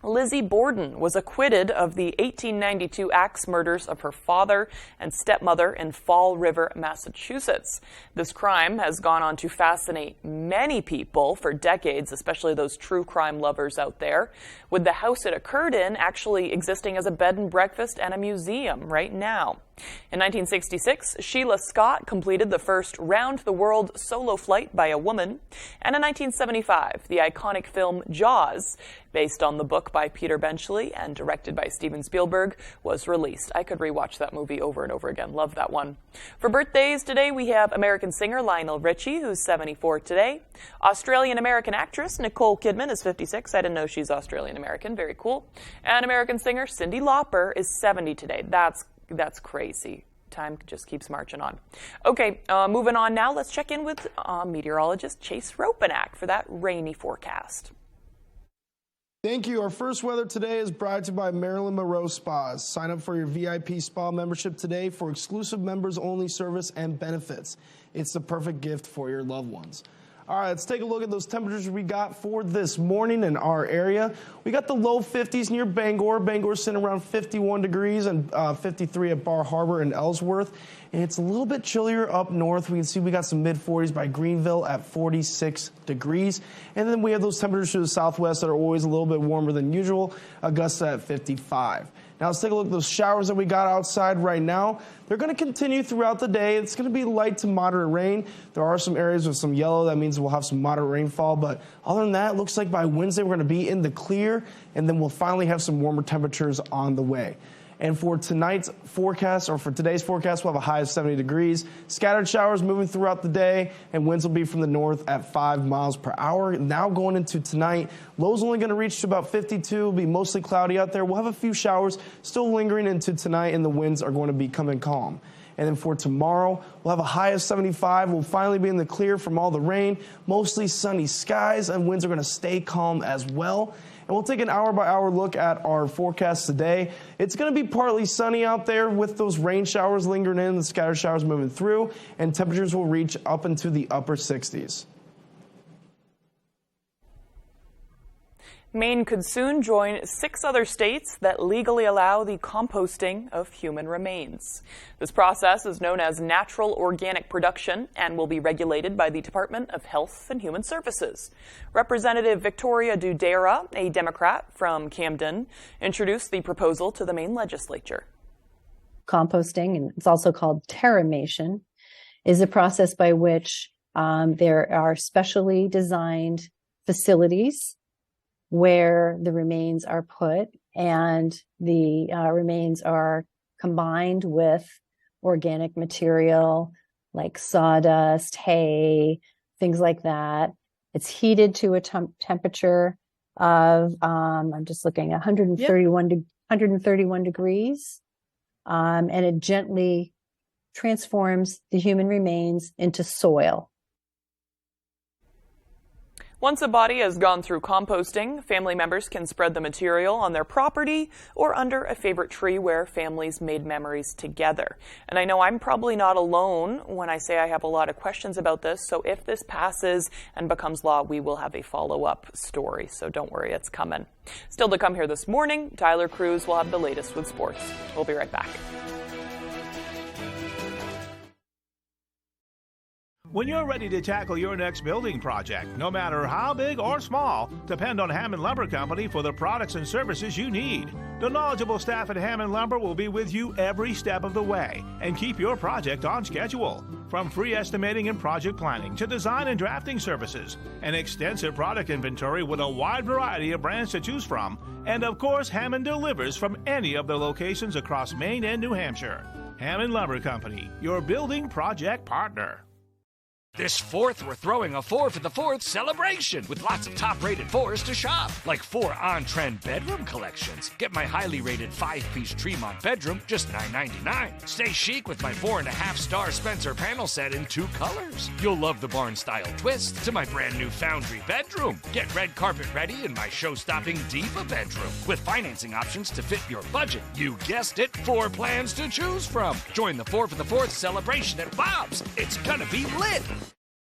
Lizzie Borden was acquitted of the 1892 axe murders of her father and stepmother in Fall River, Massachusetts. This crime has gone on to fascinate many people for decades, especially those true crime lovers out there, with the house it occurred in actually existing as a bed and breakfast and a museum right now. In 1966, Sheila Scott completed the first round-the-world solo flight by a woman. And in 1975, the iconic film Jaws, based on the book by Peter Benchley and directed by Steven Spielberg, was released. I could rewatch that movie over and over again. Love that one. For birthdays today, we have American singer Lionel Richie, who's 74 today. Australian-American actress Nicole Kidman is 56. I didn't know she's Australian-American. Very cool. And American singer Cyndi Lauper is 70 today. That's crazy. Time just keeps marching on. Okay, moving on now. Let's check in with meteorologist Chase Ropenack for that rainy forecast. Thank you. Our first weather today is brought to you by Marilyn Monroe Spas. Sign up for your VIP spa membership today for exclusive members-only service and benefits. It's the perfect gift for your loved ones. All right, let's take a look at those temperatures we got for this morning in our area. We got the low 50s near Bangor. Bangor's sitting around 51 degrees and 53 at Bar Harbor and Ellsworth. And it's a little bit chillier up north. We can see we got some mid-40s by Greenville at 46 degrees. And then we have those temperatures to the southwest that are always a little bit warmer than usual. Augusta at 55. Now let's take a look at those showers that we got outside right now. They're going to continue throughout the day. It's going to be light to moderate rain. There are some areas with some yellow. That means we'll have some moderate rainfall. But other than that, it looks like by Wednesday we're going to be in the clear, and then we'll finally have some warmer temperatures on the way. And for tonight's forecast, or for today's forecast, we'll have a high of 70 degrees. Scattered showers moving throughout the day, and winds will be from the north at 5 miles per hour. Now going into tonight, lows only going to reach to about 52. It'll be mostly cloudy out there. We'll have a few showers still lingering into tonight, and the winds are going to be coming calm. And then for tomorrow, we'll have a high of 75. We'll finally be in the clear from all the rain, mostly sunny skies, and winds are going to stay calm as well. And we'll take an hour-by-hour look at our forecast today. It's going to be partly sunny out there with those rain showers lingering in, the scattered showers moving through, and temperatures will reach up into the upper 60s. Maine could soon join 6 other states that legally allow the composting of human remains. This process is known as natural organic production and will be regulated by the Department of Health and Human Services. Representative Victoria Dudera, a Democrat from Camden, introduced the proposal to the Maine legislature. Composting, and it's also called terramation, is a process by which there are specially designed facilities where the remains are put, and the remains are combined with organic material like sawdust, hay, things like that. It's heated to a temperature of, I'm just looking, 131 degrees, and it gently transforms the human remains into soil. Once a body has gone through composting, family members can spread the material on their property or under a favorite tree where families made memories together. And I know I'm probably not alone when I say I have a lot of questions about this, so if this passes and becomes law, we will have a follow-up story, so don't worry, it's coming. Still to come here this morning, Tyler Cruz will have the latest with sports. We'll be right back. When you're ready to tackle your next building project, no matter how big or small, depend on Hammond Lumber Company for the products and services you need. The knowledgeable staff at Hammond Lumber will be with you every step of the way and keep your project on schedule. From free estimating and project planning to design and drafting services, an extensive product inventory with a wide variety of brands to choose from, and of course, Hammond delivers from any of the locations across Maine and New Hampshire. Hammond Lumber Company, your building project partner. This 4th, we're throwing a 4 for the 4th celebration with lots of top-rated 4s to shop, like 4 on-trend bedroom collections. Get my highly rated 5-piece Tremont bedroom, just $9.99. Stay chic with my 4.5-star Spencer panel set in 2 colors. You'll love the barn-style twist to my brand-new Foundry bedroom. Get red carpet ready in my show-stopping Diva bedroom with financing options to fit your budget. You guessed it, 4 plans to choose from. Join the 4 for the 4th celebration at Bob's. It's gonna be lit.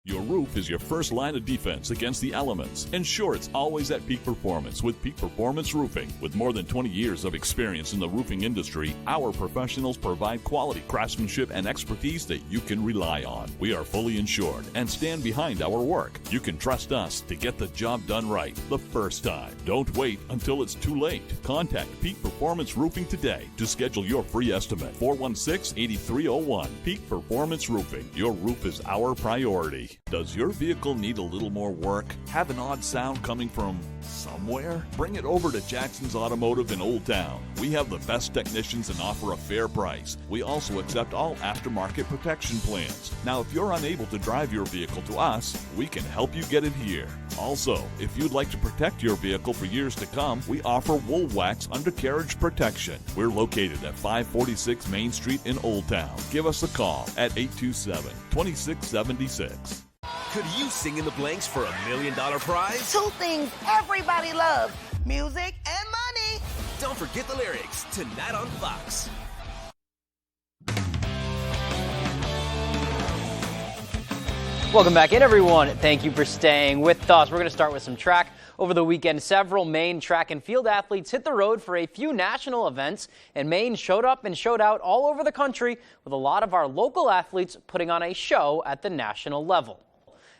Your roof is your first line of defense against the elements. Ensure it's always at peak performance with Peak Performance Roofing. With more than 20 years of experience in the roofing industry, our professionals provide quality craftsmanship and expertise that you can rely on. We are fully insured and stand behind our work. You can trust us to get the job done right the first time. Don't wait until it's too late. Contact Peak Performance Roofing today to schedule your free estimate. 416-8301. Peak Performance Roofing. Your roof is our priority. Does your vehicle need a little more work? Have an odd sound coming from somewhere? Bring it over to Jackson's Automotive in Old Town. We have the best technicians and offer a fair price. We also accept all aftermarket protection plans. Now, if you're unable to drive your vehicle to us, we can help you get it here. Also, if you'd like to protect your vehicle for years to come, we offer Wool Wax undercarriage protection. We're located at 546 Main Street in Old Town. Give us a call at 827-2676. Could you sing in the blanks for $1 million prize? 2 things everybody loves, music and money. Don't forget the lyrics tonight on Fox. Welcome back in, everyone. Thank you for staying with us. We're going to start with some track. Over the weekend, several Maine track and field athletes hit the road for a few national events, and Maine showed up and showed out all over the country with a lot of our local athletes putting on a show at the national level.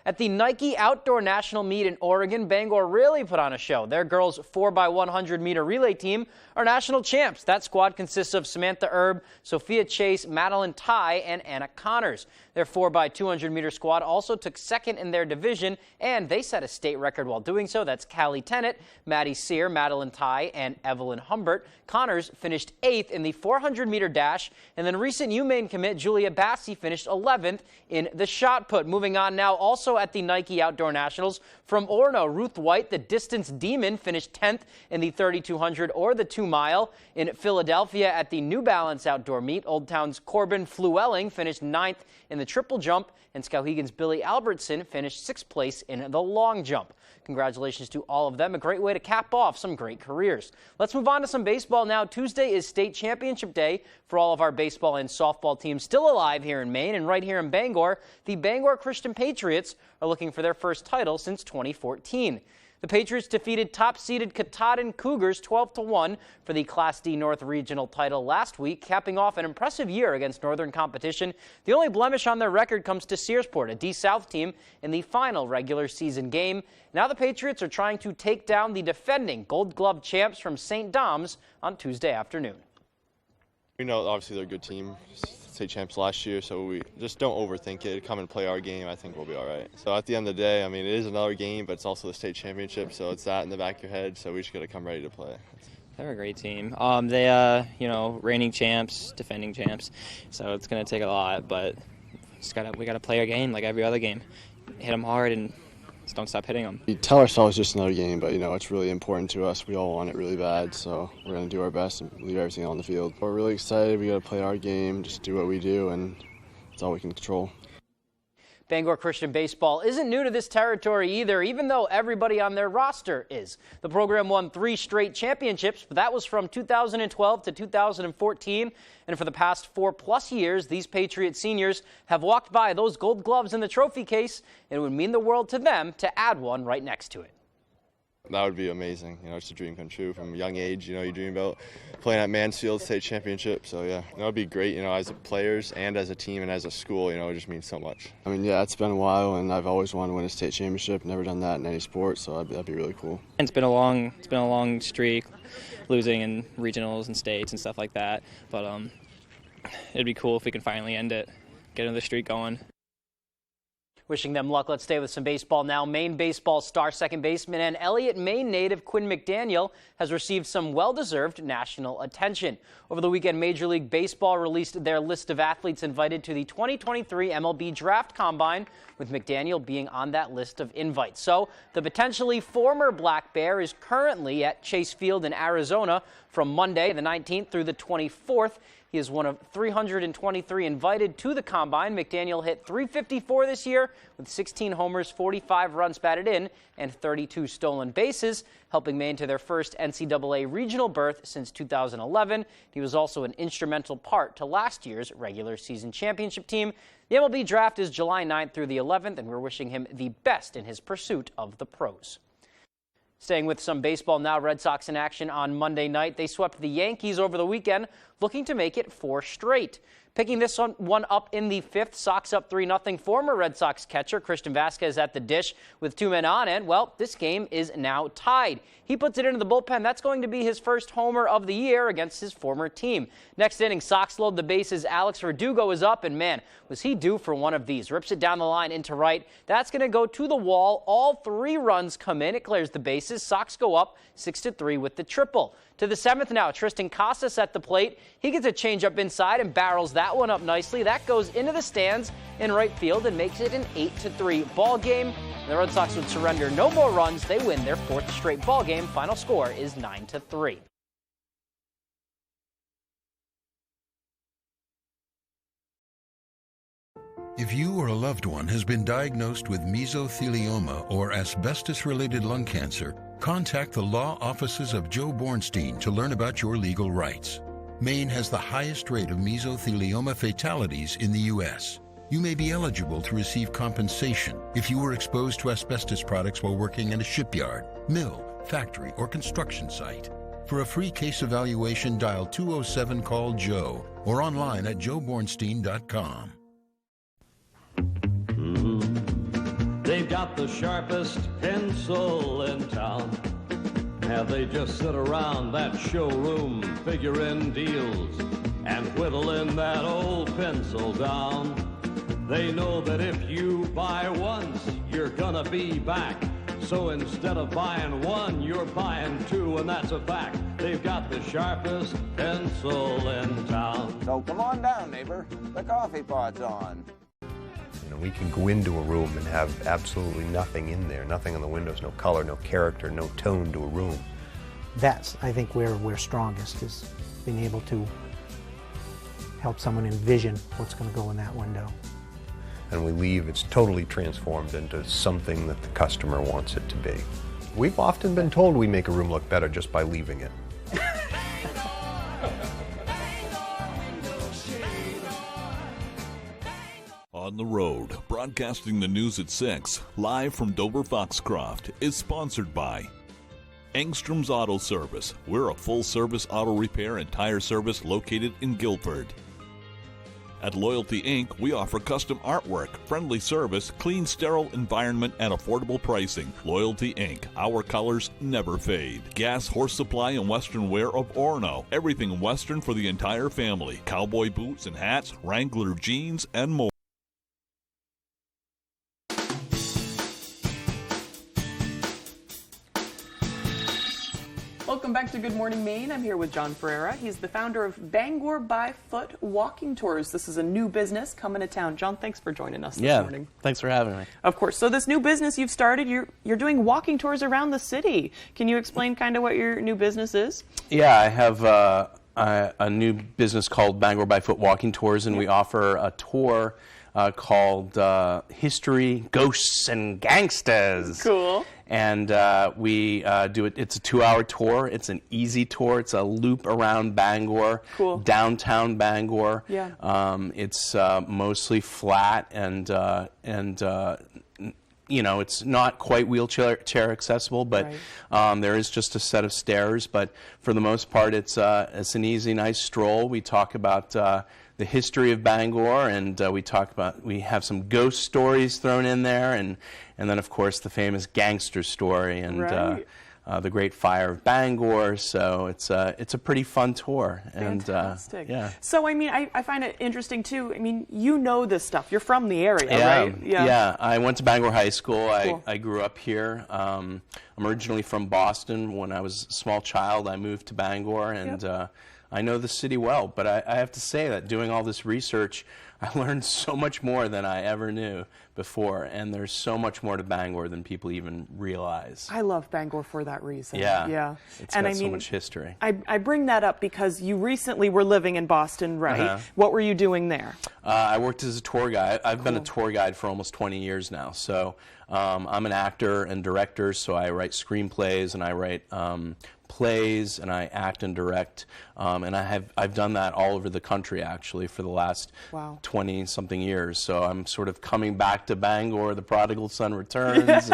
At the Nike Outdoor National Meet in Oregon, Bangor really put on a show. Their girls' 4x100-meter relay team are national champs. That squad consists of Samantha Erb, Sophia Chase, Madeline Ty, and Anna Connors. Their 4x200-meter squad also took second in their division, and they set a state record while doing so. That's Callie Tennant, Maddie Sear, Madeline Ty, and Evelyn Humbert. Connors finished 8th in the 400-meter dash, and then recent UMaine commit Julia Bassi finished 11th in the shot put. Moving on now, also at the Nike Outdoor Nationals, from Orono, Ruth White, the distance demon, finished 10th in the 3,200 or the 2-mile. In Philadelphia at the New Balance Outdoor Meet, Old Town's Corbin Fluelling finished 9th in the triple jump, and Skowhegan's Billy Albertson finished 6th place in the long jump. Congratulations to all of them. A great way to cap off some great careers. Let's move on to some baseball now. Tuesday is state championship day for all of our baseball and softball teams still alive here in Maine. And right here in Bangor, the Bangor Christian Patriots are looking for their first title since 2014. The Patriots defeated top-seeded Katahdin Cougars 12-1 for the Class D North Regional title last week, capping off an impressive year against Northern competition. The only blemish on their record comes to Searsport, a D-South team, in the final regular season game. Now the Patriots are trying to take down the defending Gold Glove champs from St. Dom's on Tuesday afternoon. We know obviously they're a good team. State champs last year, so we just don't overthink it. Come and play our game. I think we'll be all right. So at the end of the day, I mean, it is another game, but it's also the state championship, so it's that in the back of your head. So we just got to come ready to play. They're a great team. They, reigning champs, defending champs. So it's gonna take a lot, but we gotta play our game like every other game. Hit them hard and just don't stop hitting them. We tell ourselves just another game, but it's really important to us. We all want it really bad, so we're gonna do our best and leave everything on the field. We're really excited. We gotta play our game, just do what we do, and that's all we can control. Bangor Christian baseball isn't new to this territory either, even though everybody on their roster is. The program won 3 straight championships, but that was from 2012 to 2014. And for the past 4+ years, these Patriot seniors have walked by those gold gloves in the trophy case, and it would mean the world to them to add one right next to it. That would be amazing. You know, it's a dream come true from a young age. You know, you dream about playing at Mansfield State Championship. So, yeah, that would be great, you know, as players and as a team and as a school. You know, it just means so much. I mean, yeah, it's been a while, and I've always wanted to win a state championship. Never done that in any sport, so that'd be really cool. It's been a long streak, losing in regionals and states and stuff like that. But it'd be cool if we can finally end it, get another streak going. Wishing them luck. Let's stay with some baseball now. Maine baseball star second baseman and Elliott, Maine native Quinn McDaniel has received some well-deserved national attention. Over the weekend, Major League Baseball released their list of athletes invited to the 2023 MLB Draft Combine, with McDaniel being on that list of invites. So the potentially former Black Bear is currently at Chase Field in Arizona from Monday the 19th through the 24th. He is one of 323 invited to the Combine. McDaniel hit .354 this year with 16 homers, 45 runs batted in, and 32 stolen bases, helping Maine to their first NCAA regional berth since 2011. He was also an instrumental part to last year's regular season championship team. The MLB draft is July 9th through the 11th, and we're wishing him the best in his pursuit of the pros. Staying with some baseball now, Red Sox in action on Monday night. They swept the Yankees over the weekend, looking to make it 4 straight. Picking this one up in the 5th, Sox up 3-0. Former Red Sox catcher Christian Vasquez at the dish with 2 men on, and, well, this game is now tied. He puts it into the bullpen. That's going to be his first homer of the year against his former team. Next inning, Sox load the bases. Alex Verdugo is up, and, man, was he due for one of these. Rips it down the line into right. That's going to go to the wall. All 3 runs come in. It clears the bases. Sox go up 6-3 with the triple. To the 7th now, Tristan Casas at the plate. He gets a changeup inside and barrels that one up nicely. That goes into the stands in right field and makes it an 8-3 ball game. The Red Sox would surrender no more runs. They win their 4th straight ball game. Final score is 9-3. If you or a loved one has been diagnosed with mesothelioma or asbestos-related lung cancer, contact the law offices of Joe Bornstein to learn about your legal rights. Maine has the highest rate of mesothelioma fatalities in the U.S. You may be eligible to receive compensation if you were exposed to asbestos products while working in a shipyard, mill, factory, or construction site. For a free case evaluation, dial 207-CALL-JOE or online at joebornstein.com. They've got the sharpest pencil in town. Now they just sit around that showroom figuring deals and whittling that old pencil down. They know that if you buy once, you're gonna be back. So instead of buying 1, you're buying 2, and that's a fact. They've got the sharpest pencil in town. So come on down, neighbor. The coffee pot's on. We can go into a room and have absolutely nothing in there, nothing on the windows, no color, no character, no tone to a room. That's, I think, where we're strongest, is being able to help someone envision what's going to go in that window. And we leave, it's totally transformed into something that the customer wants it to be. We've often been told we make a room look better just by leaving it. On the Road, broadcasting the news at 6, live from Dover Foxcroft, is sponsored by Engstrom's Auto Service. We're a full-service auto repair and tire service located in Guilford. At Loyalty Inc., we offer custom artwork, friendly service, clean, sterile environment, and affordable pricing. Loyalty Inc., our colors never fade. Gas, Horse Supply, and Western Wear of Orono. Everything Western for the entire family. Cowboy boots and hats, Wrangler jeans, and more. Welcome back to Good Morning Maine. I'm here with John Ferreira. He's the founder of Bangor by Foot Walking Tours. This is a new business coming to town. John, thanks for joining us this morning. Thanks for having me. Of course. So this new business you've started, you're doing walking tours around the city. Can you explain kind of what your new business is? Yeah, I have a new business called Bangor by Foot Walking Tours, and we offer a tour called History, Ghosts, and Gangsters. Cool. And we do it. It's a 2-hour tour. It's an easy tour. It's a loop around Bangor, downtown Bangor. Yeah. It's mostly flat and you know, it's not quite wheelchair accessible, but there is just a set of stairs. But for the most part, it's an easy, nice stroll. We talk about the history of Bangor, and we have some ghost stories thrown in there, and then of course the famous gangster story and the Great Fire of Bangor. So it's a pretty fun tour. Fantastic. And yeah. So I mean, I find it interesting too. I mean, you know this stuff. You're from the area, right? Yeah. I went to Bangor High School. Cool. I grew up here. I'm originally from Boston. When I was a small child, I moved to Bangor, and I know the city well. But I have to say that doing all this research, I learned so much more than I ever knew before, and there's so much more to Bangor than people even realize. I love Bangor for that reason. Yeah. It's and got I mean, so much history. I bring that up because you recently were living in Boston, right? What were you doing there? I worked as a tour guide. I've been a tour guide for almost 20 years now. So I'm an actor and director, so I write screenplays and I write plays, and I act and direct, and I've done that all over the country actually for the last 20-something years. So I'm sort of coming back to Bangor, the prodigal son returns,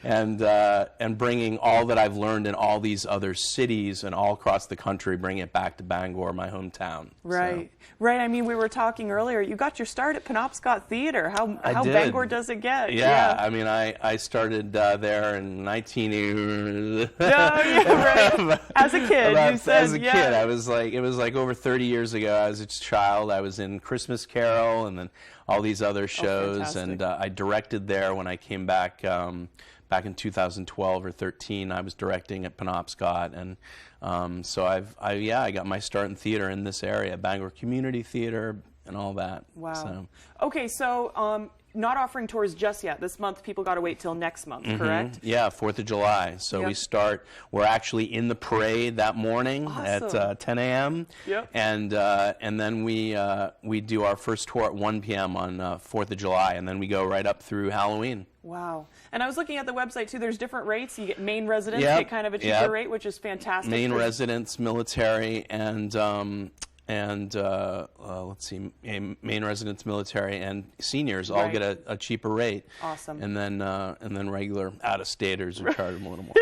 and bringing all that I've learned in all these other cities and all across the country, bring it back to Bangor, my hometown. Right, right. I mean, we were talking earlier. You got your start at Penobscot Theater. How Bangor does it get? Yeah. I mean, I started there in 1980. As a kid, you said. As a kid, it was like over 30 years ago. I was a child. I was in Christmas Carol and then all these other shows, and I directed there when I came back back in 2012 or 13. I was directing at Penobscot, and so I got my start in theater in this area, Bangor Community Theater, and all that. Wow. So. Okay, so not offering tours just yet. This month, people got to wait till next month, correct? Yeah, 4th of July. So we're actually in the parade that morning at 10 a.m. And then we do our first tour at 1 p.m. on 4th of July, and then we go right up through Halloween. Wow. And I was looking at the website, too. There's different rates. You get Maine residents, get kind of a cheaper rate, which is fantastic. Maine residents, military, and let's see, Maine residents, military, and seniors all get a cheaper rate. Awesome. And then regular out-of-staters who charge them a little more.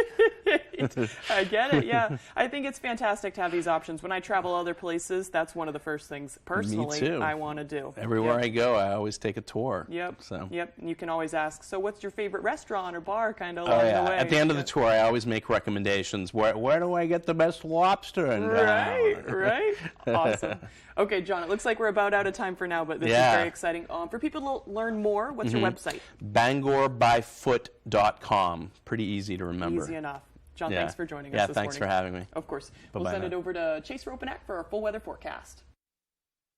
I get it, yeah. I think it's fantastic to have these options. When I travel other places, that's one of the first things, personally, I want to do. Everywhere I go, I always take a tour. Yep, so. Yep. And you can always ask, so what's your favorite restaurant or bar kind of along the way? At the end of the tour, I always make recommendations. Where do I get the best lobster in town? Right. Awesome. Okay, John, it looks like we're about out of time for now, but this is very exciting. For people to learn more, what's your website? BangorByFoot.com. Pretty easy to remember. Easy enough. John, thanks for joining us this morning. Yeah, thanks for having me. Of course. Bye-bye we'll send it over to Chase Ropanek for our full weather forecast.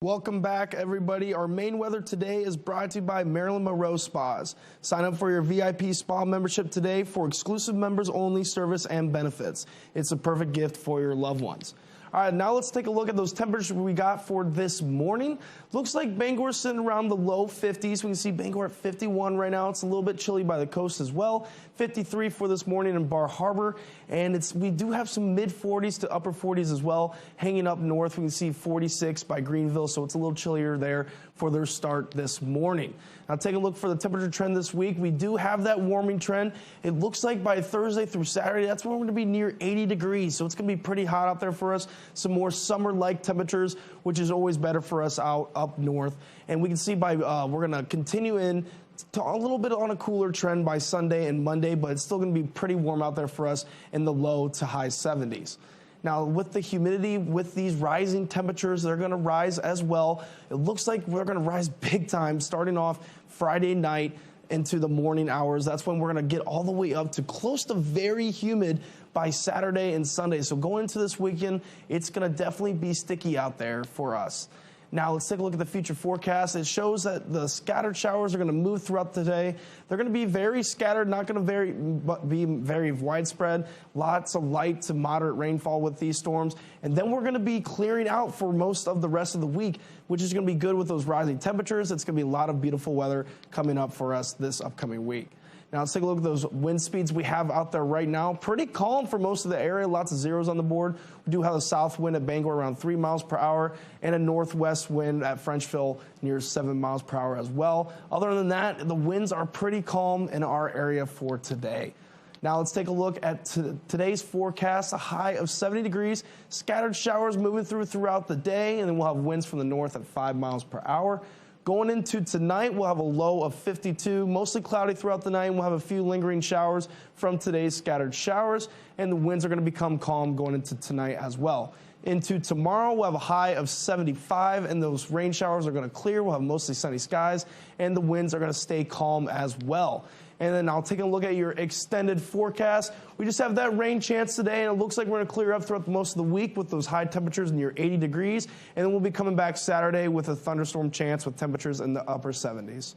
Welcome back, everybody. Our main weather today is brought to you by Marilyn Monroe Spas. Sign up for your VIP spa membership today for exclusive members-only service and benefits. It's a perfect gift for your loved ones. All right, now let's take a look at those temperatures we got for this morning. Looks like Bangor's sitting around the low 50s. We can see Bangor at 51 right now. It's a little bit chilly by the coast as well. 53 for this morning in Bar Harbor. And we do have some mid-40s to upper 40s as well. Hanging up north, we can see 46 by Greenville, so it's a little chillier there for their start this morning. Now take a look for the temperature trend this week. We do have that warming trend. It looks like by Thursday through Saturday, that's when we're going to be near 80 degrees. So it's going to be pretty hot out there for us. Some more summer-like temperatures, which is always better for us up north. And we can see we're going to continue in to a little bit on a cooler trend by Sunday and Monday, but it's still going to be pretty warm out there for us in the low to high 70s. Now, with the humidity, with these rising temperatures, they're going to rise as well. It looks like we're going to rise big time starting off Friday night into the morning hours. That's when we're going to get all the way up to close to very humid by Saturday and Sunday. So going into this weekend, it's going to definitely be sticky out there for us. Now, let's take a look at the future forecast. It shows that the scattered showers are going to move throughout the day. They're going to be very scattered, not going to be very widespread. Lots of light to moderate rainfall with these storms. And then we're going to be clearing out for most of the rest of the week, which is going to be good with those rising temperatures. It's going to be a lot of beautiful weather coming up for us this upcoming week. Now let's take a look at those wind speeds we have out there right now. Pretty calm for most of the area, lots of zeros on the board. We do have a south wind at Bangor around 3 miles per hour and a northwest wind at Frenchville near 7 miles per hour as well. Other than that, the winds are pretty calm in our area for today. Now let's take a look at today's forecast, a high of 70 degrees, scattered showers moving throughout the day, and then we'll have winds from the north at 5 miles per hour. Going into tonight, we'll have a low of 52, mostly cloudy throughout the night, and we'll have a few lingering showers from today's scattered showers, and the winds are going to become calm going into tonight as well. Into tomorrow, we'll have a high of 75, and those rain showers are going to clear. We'll have mostly sunny skies, and the winds are going to stay calm as well. And then I'll take a look at your extended forecast. We just have that rain chance today, and it looks like we're going to clear up throughout most of the week with those high temperatures near 80 degrees. And then we'll be coming back Saturday with a thunderstorm chance with temperatures in the upper 70s.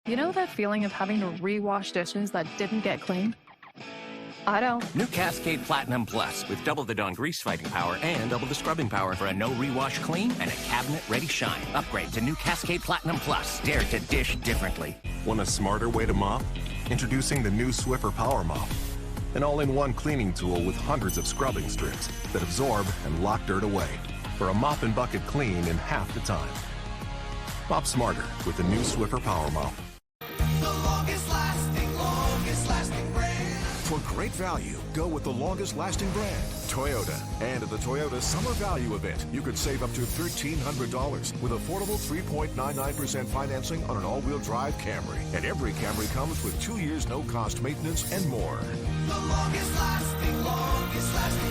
You know that feeling of having to rewash dishes that didn't get cleaned? I don't. New Cascade Platinum Plus with double the Dawn grease-fighting power and double the scrubbing power for a no-rewash clean and a cabinet-ready shine. Upgrade to new Cascade Platinum Plus. Dare to dish differently. Want a smarter way to mop? Introducing the new Swiffer Power Mop. An all-in-one cleaning tool with hundreds of scrubbing strips that absorb and lock dirt away for a mop and bucket clean in half the time. Mop smarter with the new Swiffer Power Mop. For great value, go with the longest lasting brand, Toyota. And at the Toyota Summer Value Event, you could save up to $1,300 with affordable 3.99% financing on an all-wheel drive Camry. And every Camry comes with 2 years no-cost maintenance and more. The longest lasting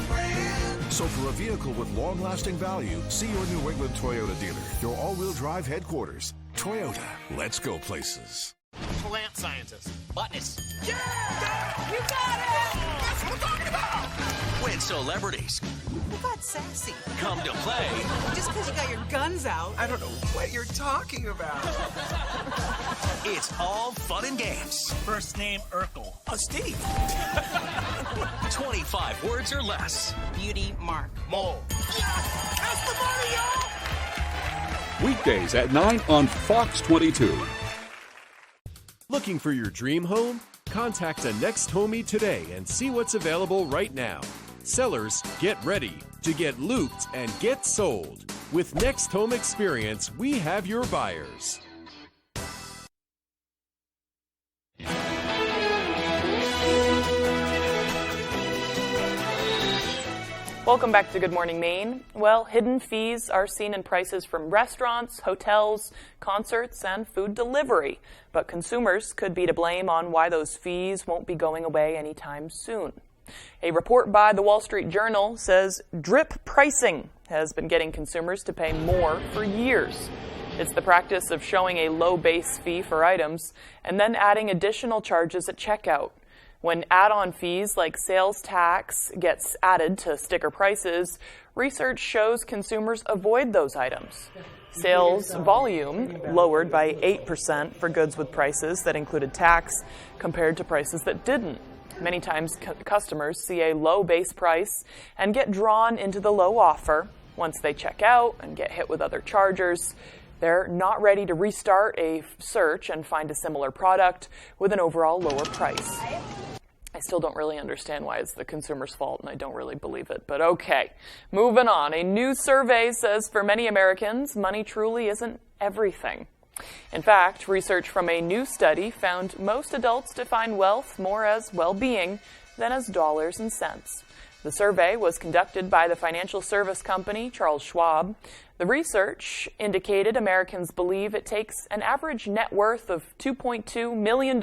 brand. So for a vehicle with long-lasting value, see your New England Toyota dealer, your all-wheel drive headquarters. Toyota, let's go places. Plant scientist. Botanist. Yeah! You got it! That's what I'm talking about! With celebrities. You got sassy. Come to play. Just because you got your guns out. I don't know what you're talking about. It's all fun and games. First name Urkel. Steve. 25 words or less. Beauty mark. Mole. Yeah! That's the money, y'all! Weekdays at 9 on Fox 22. Looking for your dream home? Contact a Next Homie today and see what's available right now. Sellers, get ready to get looped and get sold. With Next Home Experience, we have your buyers. Welcome back to Good Morning Maine. Well, hidden fees are seen in prices from restaurants, hotels, concerts, and food delivery. But consumers could be to blame on why those fees won't be going away anytime soon. A report by the Wall Street Journal says drip pricing has been getting consumers to pay more for years. It's the practice of showing a low base fee for items and then adding additional charges at checkout. When add-on fees like sales tax gets added to sticker prices, research shows consumers avoid those items. Sales volume lowered by 8% for goods with prices that included tax compared to prices that didn't. Many times customers see a low base price and get drawn into the low offer. Once they check out and get hit with other charges, they're not ready to restart a search and find a similar product with an overall lower price. I still don't really understand why it's the consumer's fault, and I don't really believe it. But okay, moving on. A new survey says for many Americans, money truly isn't everything. In fact, research from a new study found most adults define wealth more as well-being than as dollars and cents. The survey was conducted by the financial service company Charles Schwab. The research indicated Americans believe it takes an average net worth of $2.2 million